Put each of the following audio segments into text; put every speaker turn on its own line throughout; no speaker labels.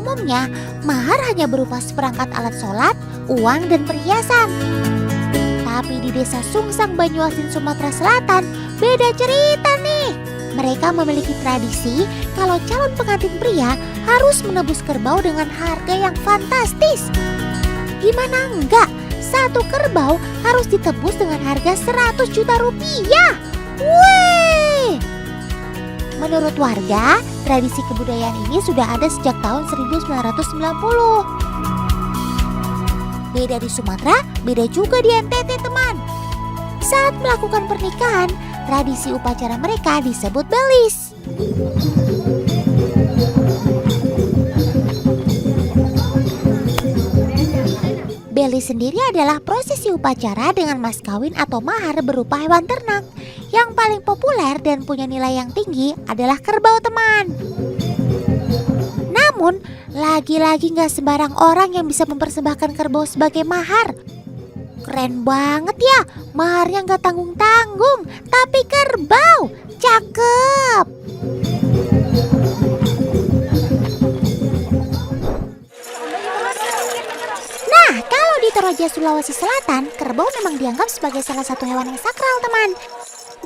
umumnya, mahar hanya berupa seperangkat alat sholat, uang, dan perhiasan. Tapi di desa Sungsang Banyuasin, Sumatera Selatan, beda cerita nih. Mereka memiliki tradisi kalau calon pengantin pria harus menebus kerbau dengan harga yang fantastis. Gimana enggak? Satu kerbau harus ditebus dengan harga 100 juta rupiah. Wih! Menurut warga, tradisi kebudayaan ini sudah ada sejak tahun 1990. Beda di Sumatera, beda juga di NTT, teman. Saat melakukan pernikahan, tradisi upacara mereka disebut belis. Belis sendiri adalah prosesi upacara dengan mas kawin atau mahar berupa hewan ternak. Yang paling populer dan punya nilai yang tinggi adalah kerbau, teman. Namun, lagi-lagi gak sembarang orang yang bisa mempersembahkan kerbau sebagai mahar. Keren banget ya, maharnya gak tanggung-tanggung, tapi kerbau. Cakep. Nah, kalau di Toraja, Sulawesi Selatan, kerbau memang dianggap sebagai salah satu hewan yang sakral, teman.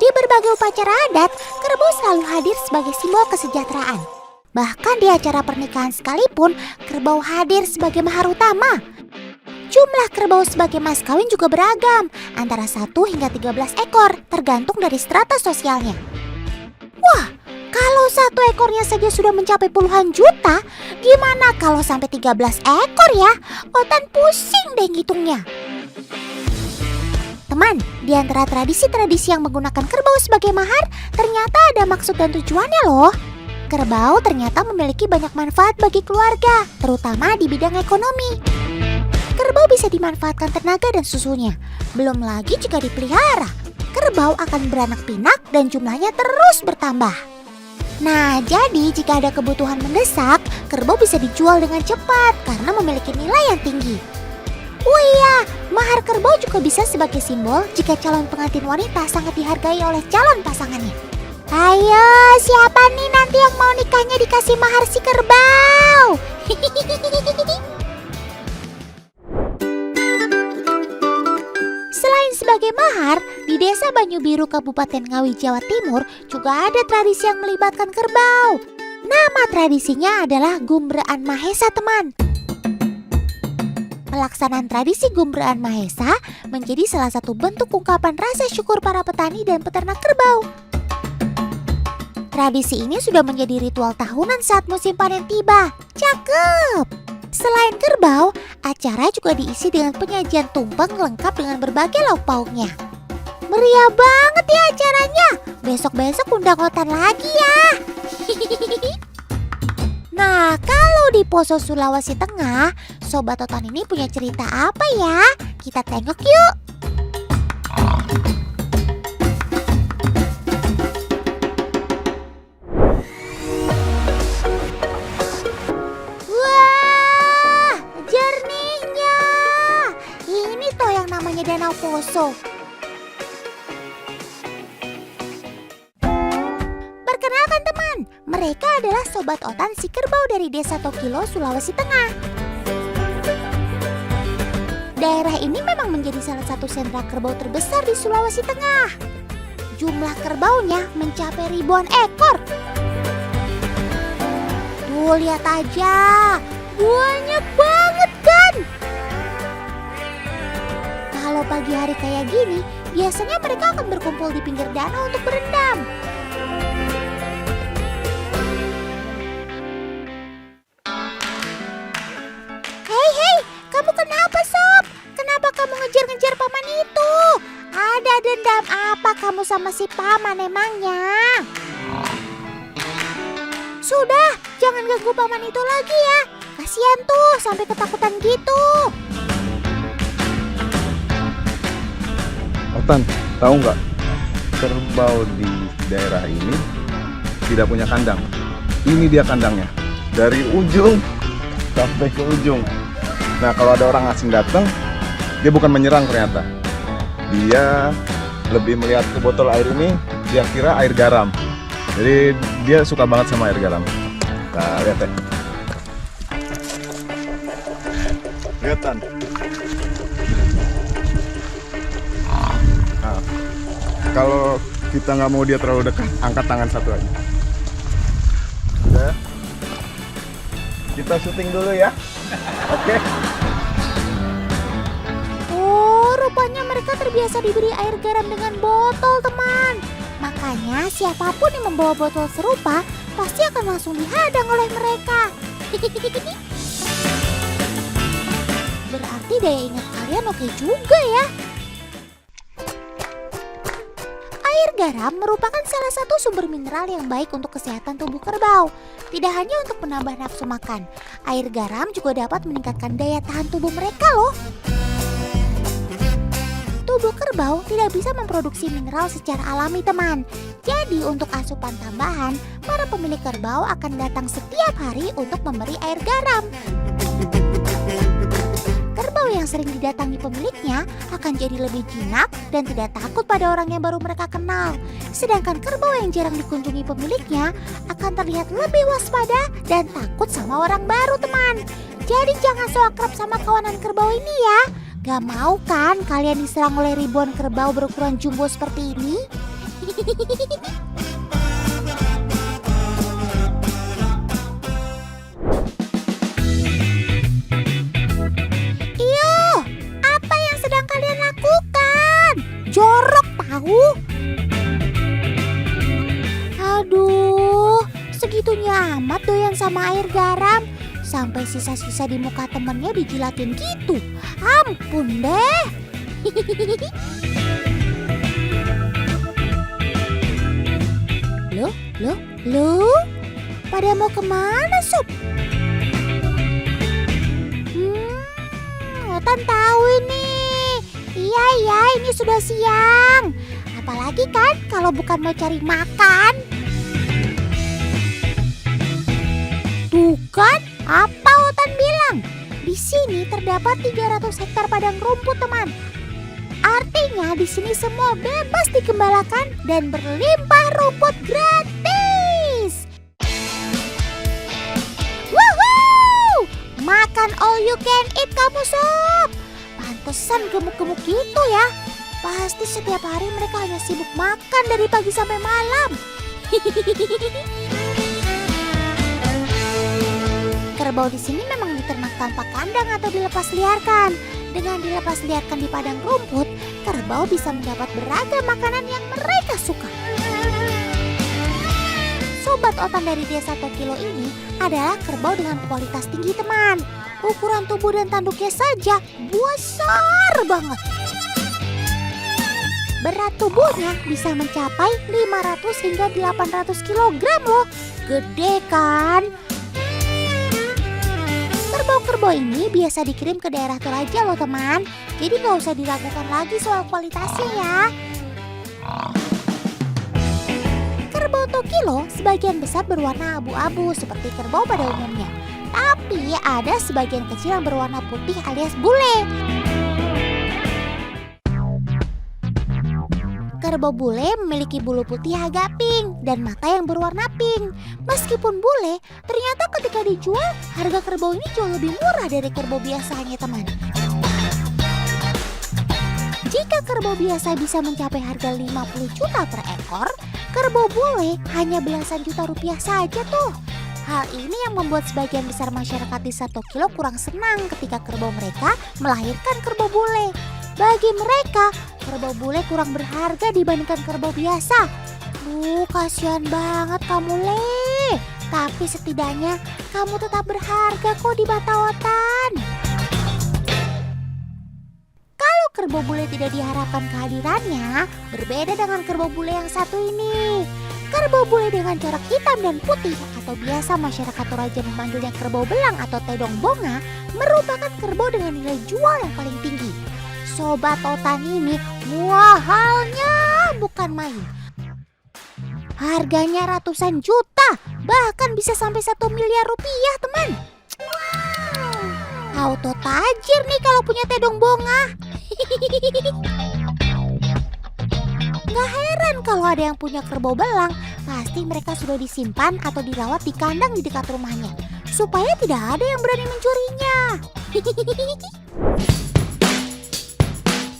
Di berbagai upacara adat, kerbau selalu hadir sebagai simbol kesejahteraan. Bahkan di acara pernikahan sekalipun, kerbau hadir sebagai mahar utama. Jumlah kerbau sebagai mas kawin juga beragam, antara 1 hingga 13 ekor, tergantung dari strata sosialnya. Wah, kalau 1 ekornya saja sudah mencapai puluhan juta, gimana kalau sampai 13 ekor ya? Otan pusing deh ngitungnya. Teman, di antara tradisi-tradisi yang menggunakan kerbau sebagai mahar, ternyata ada maksud dan tujuannya loh. Kerbau ternyata memiliki banyak manfaat bagi keluarga, terutama di bidang ekonomi. Kerbau bisa dimanfaatkan tenaga dan susunya. Belum lagi jika dipelihara, kerbau akan beranak pinak dan jumlahnya terus bertambah. Nah, jadi jika ada kebutuhan mendesak, kerbau bisa dijual dengan cepat karena memiliki nilai yang tinggi. Oh iya, mahar kerbau juga bisa sebagai simbol jika calon pengantin wanita sangat dihargai oleh calon pasangannya. Ayo, siapa nih nanti yang mau nikahnya dikasih mahar si kerbau? Selain sebagai mahar, di desa Banyubiru, Kabupaten Ngawi, Jawa Timur juga ada tradisi yang melibatkan kerbau. Nama tradisinya adalah Gumbraan Mahesa, teman. Pelaksanaan tradisi Gumbraan Mahesa menjadi salah satu bentuk ungkapan rasa syukur para petani dan peternak kerbau. Tradisi ini sudah menjadi ritual tahunan saat musim panen tiba. Cakep! Selain kerbau, acara juga diisi dengan penyajian tumpeng lengkap dengan berbagai lauk pauknya. Meriah banget ya acaranya. Besok-besok undang Otan lagi ya. Nah, kalau di Poso, Sulawesi Tengah, Sobat Otan ini punya cerita apa ya? Kita tengok yuk. Wah, jernihnya. Ini toh yang namanya Danau Poso. Perkenalkan teman, mereka adalah Sobat Otan si kerbau dari desa Tokilo, Sulawesi Tengah. Daerah ini memang menjadi salah satu sentra kerbau terbesar di Sulawesi Tengah. Jumlah kerbaunya mencapai ribuan ekor. Tuh, lihat aja, banyak banget kan? Kalau pagi hari kayak gini, biasanya mereka akan berkumpul di pinggir danau untuk berendam. Kamu kenapa, Sob? Kenapa kamu ngejar-ngejar paman itu? Ada dendam apa kamu sama si paman emangnya? Sudah, jangan ganggu paman itu lagi ya. Kasihan tuh, sampai ketakutan gitu.
Otan, tahu nggak? Kerbau di daerah ini tidak punya kandang. Ini dia kandangnya. Dari ujung sampai ke ujung. Nah, kalau ada orang asing datang, dia bukan menyerang ternyata. Dia lebih melihat ke botol air ini, dia kira air garam. Jadi dia suka banget sama air garam. Nah, lihat ya. Kelihatan. Nah, kalau kita nggak mau dia terlalu dekat, angkat tangan satu aja. Udah. Kita syuting dulu ya. Oke.
Oh, rupanya mereka terbiasa diberi air garam dengan botol, teman. Makanya siapapun yang membawa botol serupa pasti akan langsung dihadang oleh mereka. Berarti daya ingat kalian oke juga ya. Air garam merupakan salah satu sumber mineral yang baik untuk kesehatan tubuh kerbau. Tidak hanya untuk menambah nafsu makan, air garam juga dapat meningkatkan daya tahan tubuh mereka loh. Tubuh kerbau tidak bisa memproduksi mineral secara alami, teman. Jadi untuk asupan tambahan, para pemilik kerbau akan datang setiap hari untuk memberi air garam. Kerbau yang sering didatangi pemiliknya akan jadi lebih jinak dan tidak takut pada orang yang baru mereka kenal. Sedangkan kerbau yang jarang dikunjungi pemiliknya akan terlihat lebih waspada dan takut sama orang baru, teman. Jadi jangan so akrab sama kawanan kerbau ini ya. Gak mau kan kalian diserang oleh ribuan kerbau berukuran jumbo seperti ini? Iyo, apa yang sedang kalian lakukan? Jorok tahu? Aduh, segitunya amat doyan sama air garam. Sampai sisa-sisa di muka temennya dijilatin gitu. Ampun deh. Loh? Pada mau kemana, Sob? Otan tahu ini. Iya, ini sudah siang. Apalagi kan kalau bukan mau cari makan. Tuh kan, apa Otan bilang? Di sini terdapat 300 hektar padang rumput, teman. Artinya di sini semua bebas digembalakan dan berlimpah rumput gratis. Woohoo! Makan all you can eat kamu, Sob. Pantesan gemuk-gemuk gitu ya. Pasti setiap hari mereka hanya sibuk makan dari pagi sampai malam. Kerbau di sini memang diternak tanpa kandang atau dilepas liarkan. Dengan dilepas liarkan di padang rumput, kerbau bisa mendapat beragam makanan yang mereka suka. Sobat Otan dari desa Tokilo ini adalah kerbau dengan kualitas tinggi, teman. Ukuran tubuh dan tanduknya saja besar banget. Berat tubuhnya bisa mencapai 500 hingga 800 kg loh. Gede kan? Kerbau-kerbau ini biasa dikirim ke daerah Toraja loh, teman. Jadi gak usah diragukan lagi soal kualitasnya ya. Kerbau Tokilo sebagian besar berwarna abu-abu seperti kerbau pada umumnya. Tapi ada sebagian kecil yang berwarna putih alias bule. Kerbau bule memiliki bulu putih agak pink dan mata yang berwarna pink. Meskipun bule, ternyata ketika dijual, harga kerbau ini jauh lebih murah dari kerbau biasanya, teman. Jika kerbau biasa bisa mencapai harga 50 juta per ekor, kerbau bule hanya belasan juta rupiah saja tuh. Hal ini yang membuat sebagian besar masyarakat desa Tokilo kurang senang ketika kerbau mereka melahirkan kerbau bule. Bagi mereka, kerbau bule kurang berharga dibandingkan kerbau biasa. Kasihan banget kamu, Le. Tapi setidaknya kamu tetap berharga kok di mata Otan. Kalau kerbau bule tidak diharapkan kehadirannya, berbeda dengan kerbau bule yang satu ini. Kerbau bule dengan corak hitam dan putih atau biasa masyarakat Toraja memanggilnya kerbau belang atau tedong bonga merupakan kerbau dengan nilai jual yang paling tinggi. Sobat Otan ini mahalnya bukan main. Harganya ratusan juta, bahkan bisa sampai 1 miliar rupiah, teman. Auto tajir nih kalau punya tedong bonga. Gak heran kalau ada yang punya kerbau belang, pasti mereka sudah disimpan atau dirawat di kandang di dekat rumahnya, supaya tidak ada yang berani mencurinya.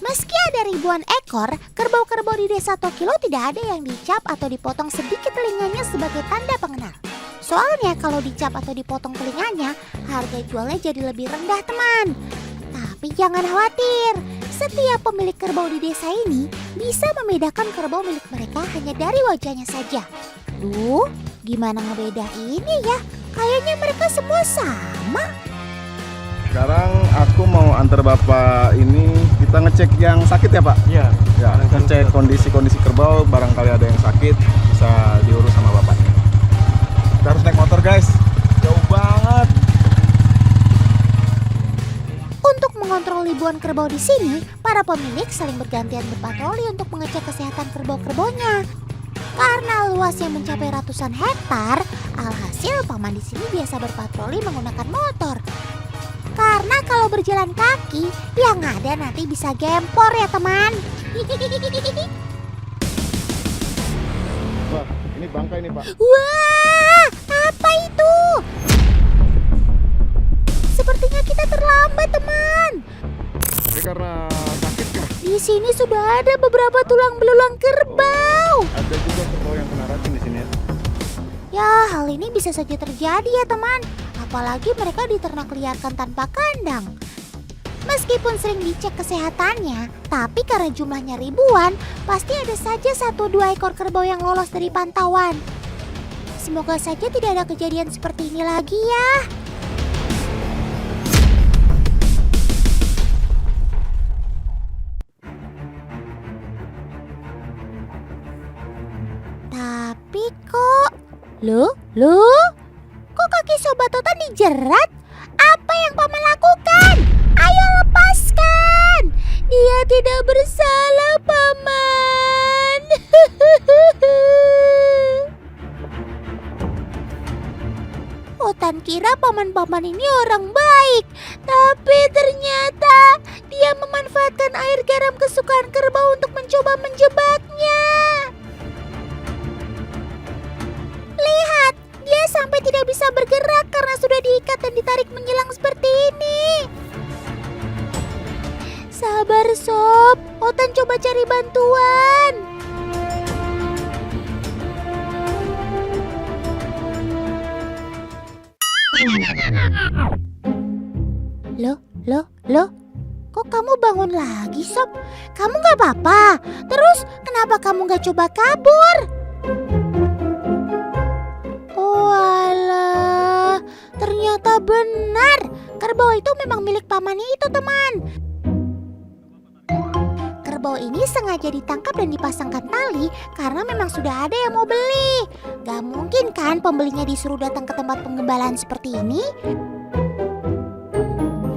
Meski ada ribuan ekor, kerbau-kerbau di desa Tokilo tidak ada yang dicap atau dipotong sedikit telinganya sebagai tanda pengenal. Soalnya kalau dicap atau dipotong telinganya, harga jualnya jadi lebih rendah teman. Tapi jangan khawatir, setiap pemilik kerbau di desa ini bisa membedakan kerbau milik mereka hanya dari wajahnya saja. Duh, gimana ngebedainnya ya? Kayaknya mereka semua sama.
Sekarang aku mau antar Bapak ini, kita ngecek yang sakit ya Pak?
Iya.
Ya, ngecek kondisi-kondisi kerbau, barangkali ada yang sakit, bisa diurus sama Bapak. Kita harus naik motor guys, jauh banget.
Untuk mengontrol ribuan kerbau di sini, para pemilik saling bergantian berpatroli untuk mengecek kesehatan kerbau-kerbaunya. Karena luasnya mencapai ratusan hektar, alhasil paman di sini biasa berpatroli menggunakan motor. Karena kalau berjalan kaki, yang ada nanti bisa gempor ya teman.
Wah, ini bangkai nih Pak.
Wah, apa itu? Sepertinya kita terlambat teman.
Ini karena sakit kah?
Di sini sudah ada beberapa tulang belulang kerbau.
Ada juga kerbau yang kena racun di sini ya.
Ya, hal ini bisa saja terjadi ya teman. Apalagi mereka diternak liarkan tanpa kandang. Meskipun sering dicek kesehatannya, tapi karena jumlahnya ribuan, pasti ada saja 1-2 ekor kerbau yang lolos dari pantauan. Semoga saja tidak ada kejadian seperti ini lagi ya. Tapi kok... Loh? Kok kaki Sobat Totan dijerat? Apa yang paman lakukan? Ayo lepaskan! Dia tidak bersalah, paman. Otan kira paman-paman ini orang baik, tapi ternyata dia memanfaatkan air garam kesukaan kerbau untuk mencoba menjebaknya. Lihat, dia sampai tidak bisa bergerak karena sudah diikat dan ditarik menyilang seperti ini. Sabar Sob, Otan coba cari bantuan. Loh, kok kamu bangun lagi Sob? Kamu gak apa-apa? Terus kenapa kamu gak coba kabur? Walah, ternyata benar. Kerbau itu memang milik paman itu, teman. Kerbau ini sengaja ditangkap dan dipasangkan tali karena memang sudah ada yang mau beli. Gak mungkin kan pembelinya disuruh datang ke tempat penggembalaan seperti ini?